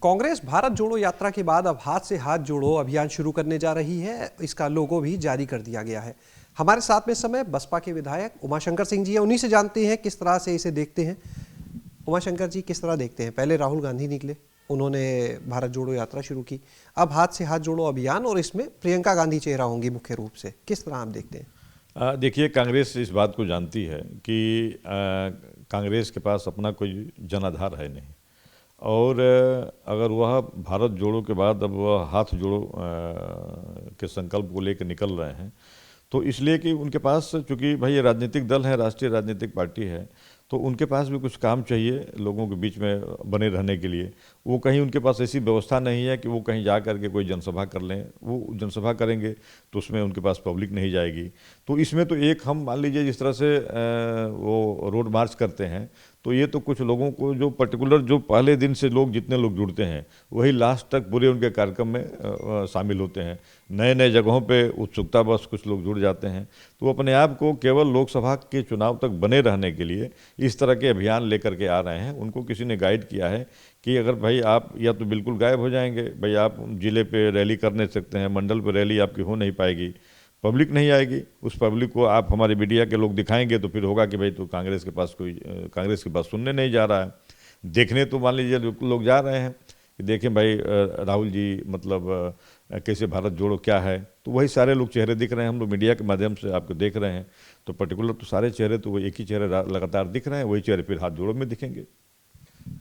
कांग्रेस भारत जोड़ो यात्रा के बाद अब हाथ से हाथ जोड़ो अभियान शुरू करने जा रही है। इसका लोगो भी जारी कर दिया गया है। हमारे साथ में इस समय बसपा के विधायक उमाशंकर सिंह जी हैं, उन्हीं से जानते हैं किस तरह से इसे देखते हैं। उमाशंकर जी, किस तरह देखते हैं? पहले राहुल गांधी निकले, उन्होंने भारत जोड़ो यात्रा शुरू की, अब हाथ से हाथ जोड़ो अभियान, और इसमें प्रियंका गांधी चेहरा होंगी मुख्य रूप से। किस तरह आप देखते हैं? देखिए, कांग्रेस इस बात को जानती है कि कांग्रेस के पास अपना कोई जनाधार है नहीं, और अगर वह भारत जोड़ो के बाद अब वह हाथ जोड़ो के संकल्प को लेकर निकल रहे हैं, तो इसलिए कि उनके पास, चूँकि भाई ये राजनीतिक दल है, राष्ट्रीय राजनीतिक पार्टी है, तो उनके पास भी कुछ काम चाहिए लोगों के बीच में बने रहने के लिए। वो कहीं, उनके पास ऐसी व्यवस्था नहीं है कि वो कहीं जा कर के कोई जनसभा कर लें। वो जनसभा करेंगे तो उसमें उनके पास पब्लिक नहीं जाएगी। तो इसमें तो एक, हम मान लीजिए जिस तरह से वो रोड मार्च करते हैं, तो ये तो कुछ लोगों को जो पर्टिकुलर, जो पहले दिन से लोग, जितने लोग जुड़ते हैं, वही लास्ट तक पूरे उनके कार्यक्रम में शामिल होते हैं। नए नए जगहों पे उत्सुकता बस कुछ लोग जुड़ जाते हैं। तो अपने आप को केवल लोकसभा के चुनाव तक बने रहने के लिए इस तरह के अभियान लेकर के आ रहे हैं। उनको किसी ने गाइड किया है कि अगर भाई आप या तो बिल्कुल गायब हो जाएंगे, भाई आप जिले पे रैली कर नहीं सकते हैं, मंडल पे रैली आपकी हो नहीं पाएगी, पब्लिक नहीं आएगी। उस पब्लिक को आप हमारे मीडिया के लोग दिखाएंगे तो फिर होगा कि भाई तो कांग्रेस के पास कोई, कांग्रेस की बात सुनने नहीं जा रहा है। देखने तो मान लीजिए लोग जा रहे हैं कि देखें भाई राहुल जी मतलब कैसे भारत जोड़ो क्या है, तो वही सारे लोग चेहरे दिख रहे हैं। हम लोग मीडिया के माध्यम से आपको देख रहे हैं, तो पर्टिकुलर तो सारे चेहरे तो वो एक ही चेहरे लगातार दिख रहे हैं, वही चेहरे फिर हाथ जोड़ो में दिखेंगे।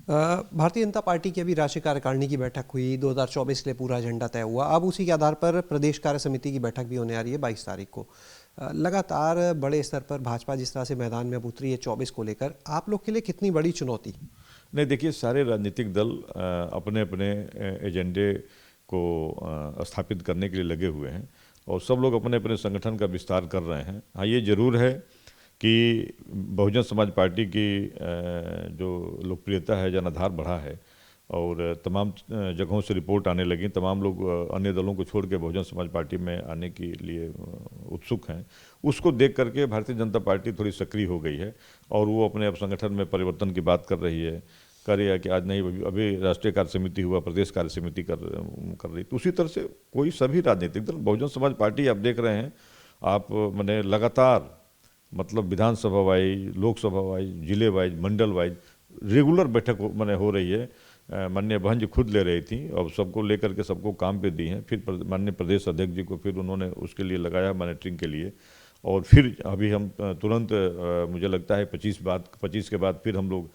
भारतीय जनता पार्टी की अभी राष्ट्रीय कार्यकारिणी की बैठक हुई, 2024 के लिए पूरा एजेंडा तय हुआ। अब उसी के आधार पर प्रदेश कार्य समिति की बैठक भी होने आ रही है 22 तारीख को। लगातार बड़े स्तर पर भाजपा जिस तरह से मैदान में अब उतरी है 24 को लेकर, आप लोग के लिए कितनी बड़ी चुनौती? नहीं, देखिए, सारे राजनीतिक दल अपने अपने एजेंडे को स्थापित करने के लिए लगे हुए हैं, और सब लोग अपने अपने संगठन का विस्तार कर रहे हैं। हाँ, ये जरूर है कि बहुजन समाज पार्टी की जो लोकप्रियता है, जनाधार बढ़ा है, और तमाम जगहों से रिपोर्ट आने लगी। तमाम लोग अन्य दलों को छोड़ के बहुजन समाज पार्टी में आने के लिए उत्सुक हैं। उसको देख करके भारतीय जनता पार्टी थोड़ी सक्रिय हो गई है, और वो अपने अब संगठन में परिवर्तन की बात कर रही है। कर रही है कि आज नहीं, अभी राष्ट्रीय कार्य समिति हुआ, प्रदेश कार्य समिति कर रही। तो उसी तरह से कोई, सभी राजनीतिक दल, बहुजन समाज पार्टी आप देख रहे हैं, आप मैंने लगातार मतलब विधानसभा वाइज, लोकसभा वाइज, जिले वाइज, मंडल वाइज रेगुलर बैठक मैंने हो रही है। माननीय बहन जी खुद ले रही थी, और सबको लेकर के सबको काम पे दी हैं। फिर माननीय प्रदेश अध्यक्ष जी को फिर उन्होंने उसके लिए लगाया मॉनिटरिंग के लिए, और फिर अभी हम तुरंत मुझे लगता है 25 के बाद फिर हम लोग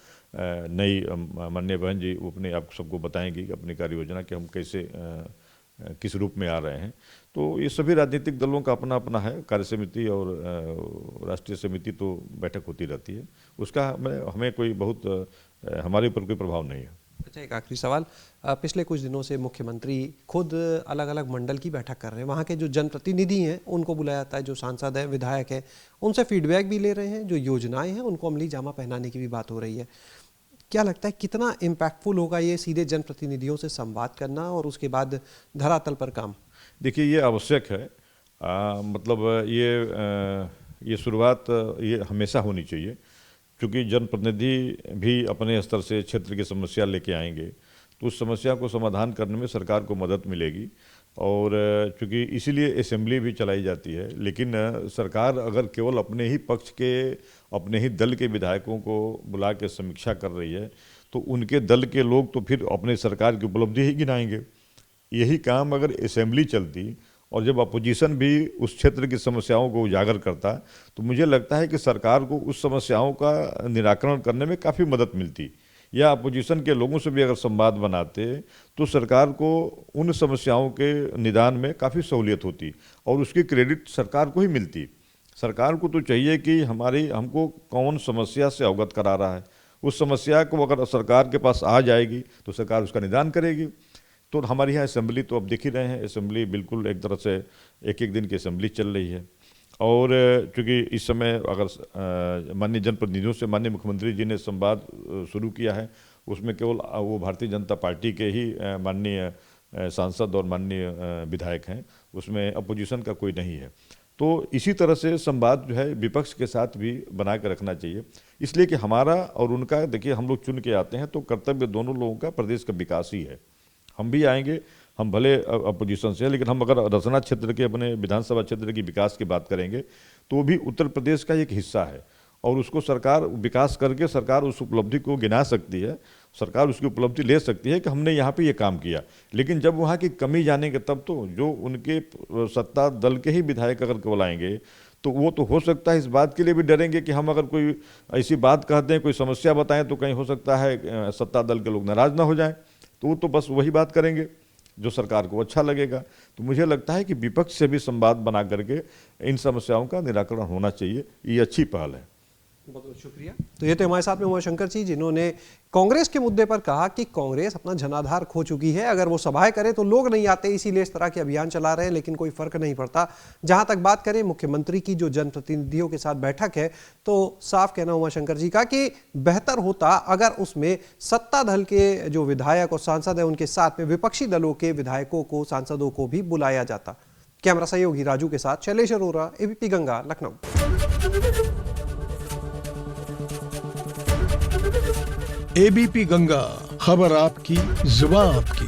नई माननीय बहन जी वो अपने आप सबको बताएंगी अपनी कार्य योजना कि हम कैसे किस रूप में आ रहे हैं। तो ये सभी राजनीतिक दलों का अपना अपना है। कार्य समिति और राष्ट्रीय समिति तो बैठक होती रहती है, उसका हमें कोई बहुत हमारे ऊपर कोई प्रभाव नहीं है। अच्छा, एक आखिरी सवाल। पिछले कुछ दिनों से मुख्यमंत्री खुद अलग अलग मंडल की बैठक कर रहे हैं, वहाँ के जो जनप्रतिनिधि हैं उनको बुलाया जाता है, जो सांसद हैं, विधायक हैं, उनसे फीडबैक भी ले रहे हैं, जो योजनाएं हैं उनको अमली जामा पहनाने की भी बात हो रही है। क्या लगता है कितना इम्पैक्टफुल होगा ये सीधे जनप्रतिनिधियों से संवाद करना और उसके बाद धरातल पर काम? देखिए, ये आवश्यक है। मतलब ये शुरुआत ये हमेशा होनी चाहिए, क्योंकि जनप्रतिनिधि भी अपने स्तर से क्षेत्र की समस्या लेके आएंगे, तो उस समस्या को समाधान करने में सरकार को मदद मिलेगी। और चूँकि इसीलिए असेंबली भी चलाई जाती है। लेकिन सरकार अगर केवल अपने ही पक्ष के, अपने ही दल के विधायकों को बुला के समीक्षा कर रही है, तो उनके दल के लोग तो फिर अपने सरकार की उपलब्धि ही गिनाएंगे। यही काम अगर असेंबली चलती, और जब अपोजिशन भी उस क्षेत्र की समस्याओं को उजागर करता, तो मुझे लगता है कि सरकार को उस समस्याओं का निराकरण करने में काफ़ी मदद मिलती। या अपोजिशन के लोगों से भी अगर संवाद बनाते, तो सरकार को उन समस्याओं के निदान में काफ़ी सहूलियत होती, और उसकी क्रेडिट सरकार को ही मिलती। सरकार को तो चाहिए कि हमको कौन समस्या से अवगत करा रहा है, उस समस्या को अगर सरकार के पास आ जाएगी तो सरकार उसका निदान करेगी। तो हमारे यहाँ असेंबली तो अब देख ही रहे हैं, असेंबली बिल्कुल एक तरह से एक दिन की असेंबली चल रही है। और चूँकि इस समय अगर माननीय जनप्रतिनिधियों से माननीय मुख्यमंत्री जी ने संवाद शुरू किया है, उसमें केवल वो भारतीय जनता पार्टी के ही माननीय सांसद और माननीय विधायक हैं, उसमें अपोजिशन का कोई नहीं है। तो इसी तरह से संवाद जो है विपक्ष के साथ भी बना के रखना चाहिए, इसलिए कि हमारा और उनका, देखिए, हम लोग चुन के आते हैं, तो कर्तव्य दोनों लोगों का प्रदेश का विकास ही है। हम भी आएंगे, हम भले अपोजिशन से हैं, लेकिन हम अगर रसना क्षेत्र के अपने विधानसभा क्षेत्र की विकास की बात करेंगे तो वो भी उत्तर प्रदेश का एक हिस्सा है और उसको सरकार विकास करके सरकार उस उपलब्धि को गिना सकती है, सरकार उसकी उपलब्धि ले सकती है कि हमने यहाँ पे ये काम किया। लेकिन जब वहाँ की कमी जानेंगे तब तो जो उनके सत्ता दल के ही विधायक अगर केवल आएंगे तो वो तो हो सकता है इस बात के लिए भी डरेंगे कि हम अगर कोई ऐसी बात कहते हैं, कोई समस्या बताएं तो कहीं हो सकता है सत्ता दल के लोग नाराज ना हो जाएं, तो वो तो बस वही बात करेंगे जो सरकार को अच्छा लगेगा। तो मुझे लगता है कि विपक्ष से भी संवाद बना करके इन समस्याओं का निराकरण होना चाहिए, ये अच्छी पहल है। बहुत बहुत शुक्रिया। तो ये थे हमारे साथ में उमाशंकर जी, जिन्होंने कांग्रेस के मुद्दे पर कहा कि कांग्रेस अपना जनाधार खो चुकी है, अगर वो सभाएं करे तो लोग नहीं आते, इसीलिए इस तरह के अभियान चला रहे हैं, लेकिन कोई फर्क नहीं पड़ता। जहां तक बात करें मुख्यमंत्री की जो जनप्रतिनिधियों के साथ बैठक है, तो साफ कहना उमाशंकर जी का कि बेहतर होता अगर उसमें सत्ता दल के जो विधायक और सांसद है उनके साथ में विपक्षी दलों के विधायकों को, सांसदों को भी बुलाया जाता। कैमरा सहयोगी राजू के साथ शैलेश अरोरा, एबीपी गंगा, लखनऊ। एबीपी गंगा, खबर आपकी, जुबान आपकी।